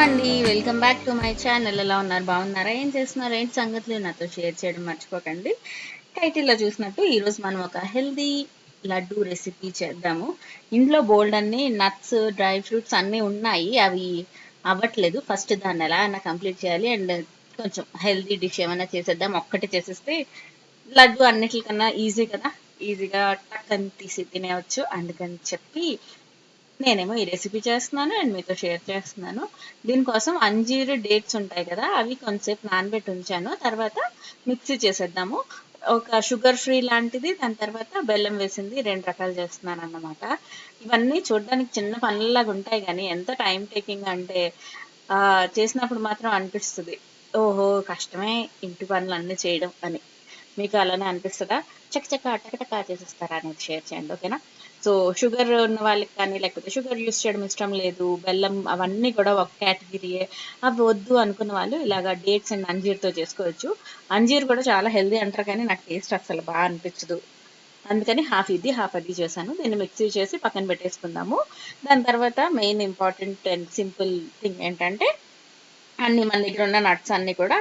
అండి. Welcome back to my channel. ఎలా ఉన్నారు? బాగున్నారా? ఏం చేస్తున్నారు? ఏంటి సంగతులు నాతో షేర్ చేయడం మర్చిపోకండి. టైటిల్‌లో చూసినట్టు ఈరోజు మనం ఒక హెల్తీ లడ్డూ రెసిపీ చేద్దాము. ఇంట్లో బోల్డ్ అన్ని నట్స్, డ్రై ఫ్రూట్స్ అన్నీ ఉన్నాయి. అవి అవ్వట్లేదు. ఫస్ట్ దాన్ని ఎలా అయినా కంప్లీట్ చేయాలి. అండ్ కొంచెం హెల్తీ డిష్ ఏమైనా చేసేద్దాం. ఒక్కటే చేసేస్తే లడ్డు అన్నిటికన్నా ఈజీ కదా! ఈజీగా టక్ అని తీసి తినేయొచ్చు. అందుకని చెప్పి నేనేమో ఈ రెసిపీ చేస్తున్నాను అండ్ మీతో షేర్ చేస్తున్నాను. దీనికోసం అంజీర్ డేట్స్ ఉంటాయి కదా! అవి కొంతసేపు నానబెట్టి ఉంచాను. తర్వాత మిక్సీ చేసేద్దాము. ఒక షుగర్ ఫ్రీ లాంటిది, దాని తర్వాత బెల్లం వేసింది 2 రకాలు చేస్తున్నానన్నమాట. ఇవన్నీ చూడ్డానికి చిన్న పనుల్లాగా ఉంటాయి గానీ, ఎంత టైమ్ టేకింగ్ అంటే చేసినప్పుడు మాత్రం అనిపిస్తది. ఓహో! కష్టమే ఇంటి పనులన్నీ చేయడం అని. మీకు అలానే అనిపిస్తదా? చకచకా టకటకా చేసేస్తారా అనేది షేర్ చేయండి. ఓకేనా? సో, షుగర్ ఉన్న వాళ్ళకి కానీ, లేకపోతే షుగర్ యూజ్ చేయడం ఇష్టం లేదు, బెల్లం అవన్నీ కూడా ఒక కేటగిరీయే. అవి వద్దు అనుకున్న వాళ్ళు ఇలాగా డేట్స్ అండ్ అంజీర్‌తో చేసుకోవచ్చు. అంజీర్ కూడా చాలా హెల్తీ అంటారు కానీ, నాకు టేస్ట్ అస్సలు అనిపించదు. అందుకని హాఫ్ ఇది, హాఫ్ అది చేశాను. దీన్ని మిక్సీ చేసి పక్కన పెట్టేసుకుందాము. దాని తర్వాత main important and simple thing ఏంటంటే అన్ని మన దగ్గర ఉన్న నట్స్ అన్ని కూడా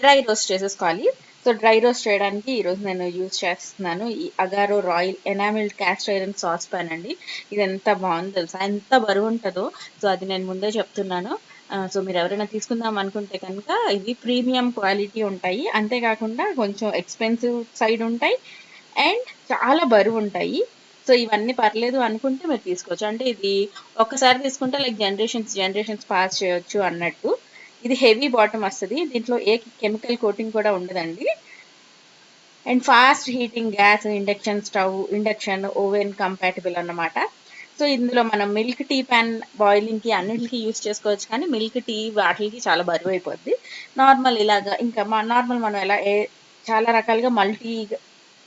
డ్రై రోస్ట్ చేసేసుకోవాలి. సో డ్రై రోస్ట్ చేయడానికి ఈరోజు నేను యూజ్ చేస్తున్నాను ఈ Agaro royal enamelled cast iron saucepan అండి. ఇది ఎంత బాగుందో తెలుసా, ఎంత బరువు ఉంటుందో. సో అది నేను ముందే చెప్తున్నాను. సో మీరు ఎవరైనా తీసుకుందాం అనుకుంటే కనుక ఇవి ప్రీమియం క్వాలిటీ ఉంటాయి, అంతేకాకుండా కొంచెం ఎక్స్పెన్సివ్ సైడ్ ఉంటాయి అండ్ చాలా బరువు ఉంటాయి. సో ఇవన్నీ పర్లేదు అనుకుంటే మీరు తీసుకోవచ్చు. అంటే ఇది ఒక్కసారి తీసుకుంటే లైక్ జనరేషన్స్ పాస్ చేయొచ్చు అన్నట్టు. ఇది హెవీ బాటమ్ వస్తది. దీంట్లో ఏ కెమికల్ కోటింగ్ కూడా ఉండదండి. And fast heating gas, induction oven compatible అన్నమాట. సో ఇందులో మనం మిల్క్ టీ ప్యాన్ బాయిలింగ్కి అన్నిటికీ యూస్ చేసుకోవచ్చు, కానీ మిల్క్ టీ వాటికి చాలా బరువు అయిపోద్ది. నార్మల్ ఇలాగా ఇంకా నార్మల్ మనం ఎలా చాలా రకాలుగా మల్టీ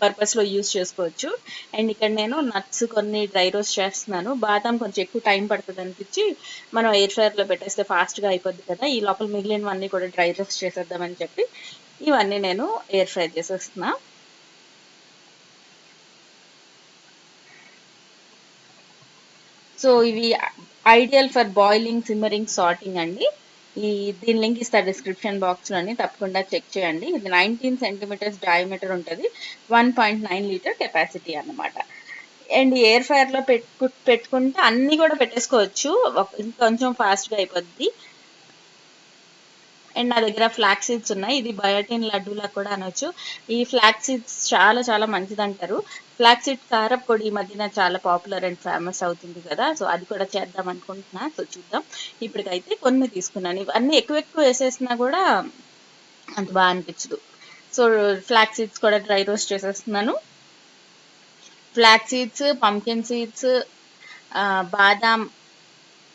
పర్పస్లో యూస్ చేసుకోవచ్చు. అండ్ ఇక్కడ నేను నట్స్ కొన్ని డ్రై రోస్ట్ చేస్తున్నాను. బాదం కొంచెం ఎక్కువ టైం పడుతుంది అనిపించి మనం ఎయిర్ ఫ్రైయర్లో పెట్టేస్తే ఫాస్ట్గా అయిపోద్ది కదా, ఈ లోపల మిగిలినవన్నీ కూడా డ్రై రోస్ట్ చేసేద్దామని చెప్పి ఇవన్నీ నేను ఎయిర్ ఫ్రై చేసేస్తున్నా. సో ఇవి ఐడియల్ ఫర్ బాయిలింగ్, సిమ్మరింగ్, సార్టింగ్ అండి. దీని లింక్ ఇస్తా డిస్క్రిప్షన్ బాక్స్లోని, తప్పకుండా చెక్ చేయండి. ఇది 19 సెంటీమీటర్స్ డయామీటర్ ఉంటుంది, 1.9 లీటర్ కెపాసిటీ అన్నమాట. అండ్ ఎయిర్ ఫ్రైయర్లో పెట్టుకుంటే అన్నీ కూడా పెట్టేసుకోవచ్చు, ఇంకొంచెం ఫాస్ట్గా అయిపోద్ది. అండ్ నా దగ్గర ఫ్లాక్ సీడ్స్ ఉన్నాయి. ఇది బయోటిన్ లడ్డూలా కూడా అనొచ్చు. ఈ ఫ్లాక్ సీడ్స్ చాలా చాలా మంచిది అంటారు. ఫ్లాక్ సీడ్ కారప్ పొడి ఈ మధ్యన చాలా పాపులర్ అండ్ ఫేమస్ అవుతుంది కదా, సో అది కూడా చేద్దాం అనుకుంటున్నా. సో చూద్దాం. ఇప్పటికైతే కొన్ని తీసుకున్నాను. ఇవన్నీ ఎక్కువ ఎక్కువ వేసేసినా కూడా అంత బాగా అనిపించదు. సో ఫ్లాక్ సీడ్స్ కూడా డ్రై రోస్ట్ చేసేస్తున్నాను. ఫ్లాక్ సీడ్స్, పంకిన్ సీడ్స్, బాదాం,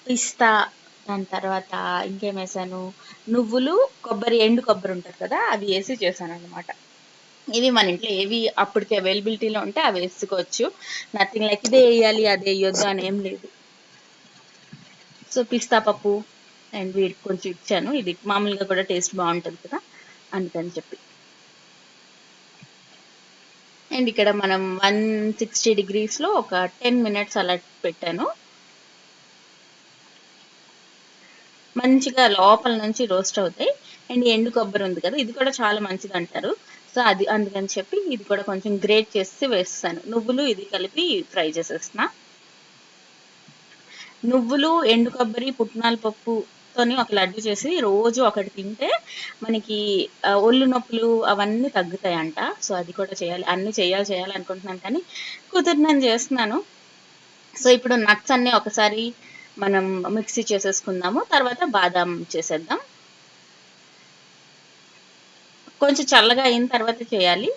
పిస్తా, దాని తర్వాత ఇంకేం వేసాను, నువ్వులు, కొబ్బరి, ఎండు కొబ్బరి ఉంటుంది కదా, అవి వేసి చేశాను అనమాట. ఇవి మన ఇంట్లో ఏవి అప్పటికి అవైలబిలిటీలో ఉంటే అవి వేసుకోవచ్చు. నథింగ్ లైక్ ఇదే వేయాలి అదే వేయొద్దు అని ఏం లేదు. సో పిస్తా పప్పు అండ్ వీటికి కొంచెం ఇచ్చాను. ఇది మామూలుగా కూడా టేస్ట్ బాగుంటుంది కదా, అందుకని చెప్పి. అండ్ ఇక్కడ మనం 160 degreesలో ఒక 10 minutes అలా పెట్టాను. మంచిగా లోపల నుంచి రోస్ట్ అవుతాయి. అండ్ ఎండు కొబ్బరి ఉంది కదా, ఇది కూడా చాలా మంచిది అంటారు. సో అది అందుకని చెప్పి ఇది కూడా కొంచెం గ్రేట్ చేసి వేస్తాను. నువ్వులు ఇది కలిపి ఫ్రై చేసేస్తున్నా. నువ్వులు, ఎండు కొబ్బరి, పుట్నాల పప్పుతోని ఒక లడ్డు చేసి రోజు ఒకటి తింటే మనకి ఒళ్ళు నొప్పులు అవన్నీ తగ్గుతాయంట. సో అది కూడా చేయాలి. అన్ని చేయాలి అనుకుంటున్నాను కానీ కుదిరినని చేస్తున్నాను. సో ఇప్పుడు నట్స్ అన్ని ఒకసారి మనం మిక్సీ చేసేసుకుందాము. తర్వాత బాదాం చేసేద్దాం. కొంచెం చల్లగా అయిన తర్వాత చేయాలి.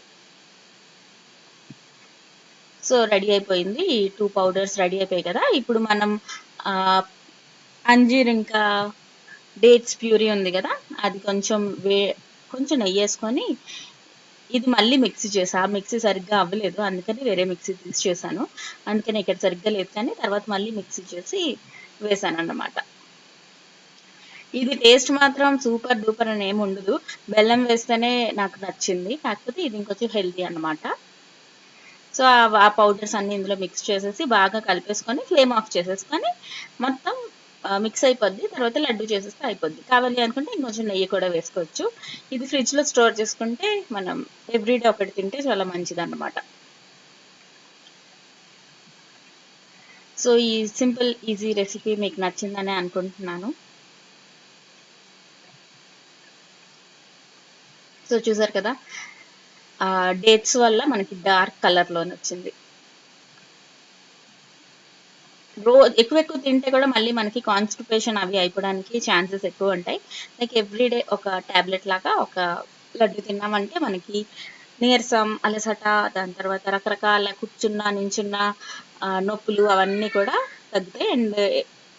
సో రెడీ అయిపోయింది. ఈ 2 పౌడర్స్ రెడీ అయిపోయాయి కదా, ఇప్పుడు మనం అంజీర్ ఇంకా డేట్స్ ప్యూరీ ఉంది కదా, అది కొంచెం నెయ్యి వేసుకొని ఇది మళ్ళీ మిక్సీ చేసా. మిక్సీ సరిగ్గా అవ్వలేదు, అందుకని వేరే మిక్సీ తీసి చేశాను. అందుకని ఇక్కడ సరిగ్గా లేదు, కానీ తర్వాత మళ్ళీ మిక్సీ చేసి వేసాను అన్నమాట. ఇది టేస్ట్ మాత్రం సూపర్ డూపర్ అని ఏమి ఉండదు. బెల్లం వేస్తేనే నాకు నచ్చింది, కాకపోతే ఇది ఇంకొంచెం హెల్తీ అన్నమాట. సో ఆ పౌడర్స్ అన్ని ఇందులో మిక్స్ చేసేసి బాగా కలిపేసుకొని ఫ్లేమ్ ఆఫ్ చేసేసుకొని మొత్తం మిక్స్ అయిపోద్ది. తర్వాత లడ్డు చేసేస్తే అయిపోద్ది. కావాలి అనుకుంటే ఇంకొంచెం నెయ్యి కూడా వేసుకోవచ్చు. ఇది ఫ్రిడ్జ్‌లో స్టోర్ చేసుకుంటే మనం ఎవ్రీడే ఒకటి తింటే చాలా మంచిదన్నమాట. సో ఈ సింపుల్ ఈజీ రెసిపీ మీకు నచ్చిందనే అనుకుంటున్నాను. సో చూసారు కదా, డేట్స్ వల్ల మనకి డార్క్ కలర్‌లోనే వచ్చింది. ఎక్కువ ఎక్కువ తింటే కూడా మళ్ళీ మనకి కాన్‌స్టిపేషన్ అవి అయిపోవడానికి ఛాన్సెస్ ఎక్కువ ఉంటాయి. లైక్ ఎవ్రీడే ఒక టాబ్లెట్ లాగా ఒక లడ్డు తిన్నామంటే మనకి నీరసం, అలసట, దాని తర్వాత రకరకాల కూర్చున్న, నించున్న నొప్పులు అవన్నీ కూడా తగ్గుతాయి. అండ్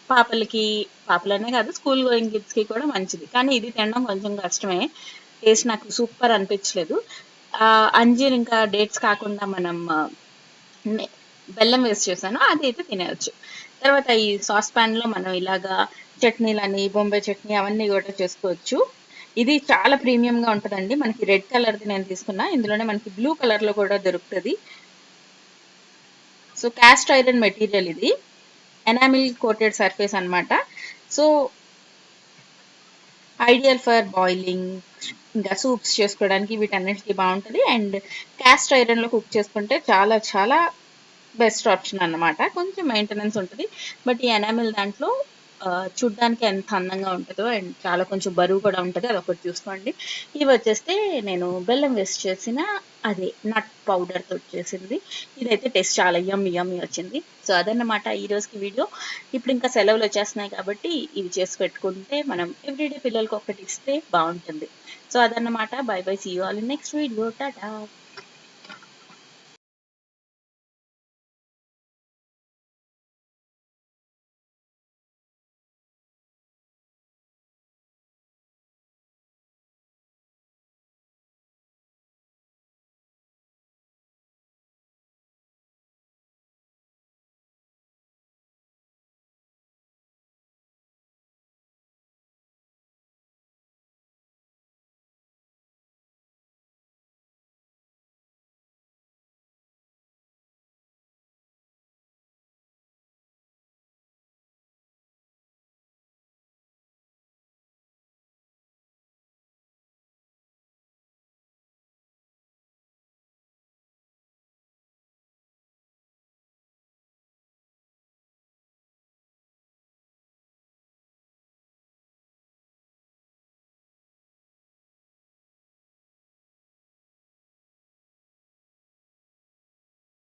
పాపలకి, పాపలనే కాదు స్కూల్ గోయింగ్ కిడ్స్‌కి కూడా మంచిది. కానీ ఇది తినడం కొంచెం కష్టమే. టేస్ట్ నాకు సూపర్ అనిపించలేదు. అంజీర్ ఇంకా డేట్స్ కాకుండా మనం బెల్లం వేసి చేశాను. అదైతే తినేయొచ్చు. తర్వాత ఈ సాస్ పాన్‌లో మనం ఇలాగా చట్నీలని, బొంబాయి చట్నీ అవన్నీ కూడా చేసుకోవచ్చు. ఇది చాలా ప్రీమియంగా ఉంటదండి. మనకి రెడ్ కలర్‌ది నేను తీసుకున్నా. ఇందులోనే మనకి బ్లూ కలర్‌లో కూడా దొరుకుతది. సో కాస్ట్ ఐరన్ మెటీరియల్ ఇది. ఎనామిల్ కోటెడ్ సర్ఫేస్ అన్నమాట. సో ఐడియల్ ఫర్ బాయిలింగ్, ఇంకా సూప్స్ చేసుకోవడానికి వీటన్నిటికి బాగుంటది. అండ్ కాస్ట్ ఐరన్ లో కుక్ చేసుకుంటే చాలా చాలా బెస్ట్ ఆప్షన్ అన్నమాట. కొంచెం మెయింటెనెన్స్ ఉంటుంది. బట్ ఈ ఎనామిల్ దాంట్లో చూడ్డానికి ఎంత అందంగా ఉంటుందో అండ్ చాలా కొంచెం బరువు కూడా ఉంటుంది. అదొకటి చూసుకోండి. ఇవి వచ్చేస్తే నేను బెల్లం వేస్ట్ చేసిన అదే నట్ పౌడర్ తోటి చేసింది. ఇదైతే టేస్ట్ చాలా యమ్మీ యమ్మీ వచ్చింది. సో అదన్నమాట ఈ రోజుకి వీడియో. ఇప్పుడు ఇంకా సెలవులు వచ్చేస్తున్నాయి కాబట్టి ఇవి చేసి పెట్టుకుంటే మనం ఎవ్రీడే పిల్లలకి ఒకటి ఇస్తే బాగుంటుంది. సో అదన్నమాట. Bye bye, see you all in next video. Tata.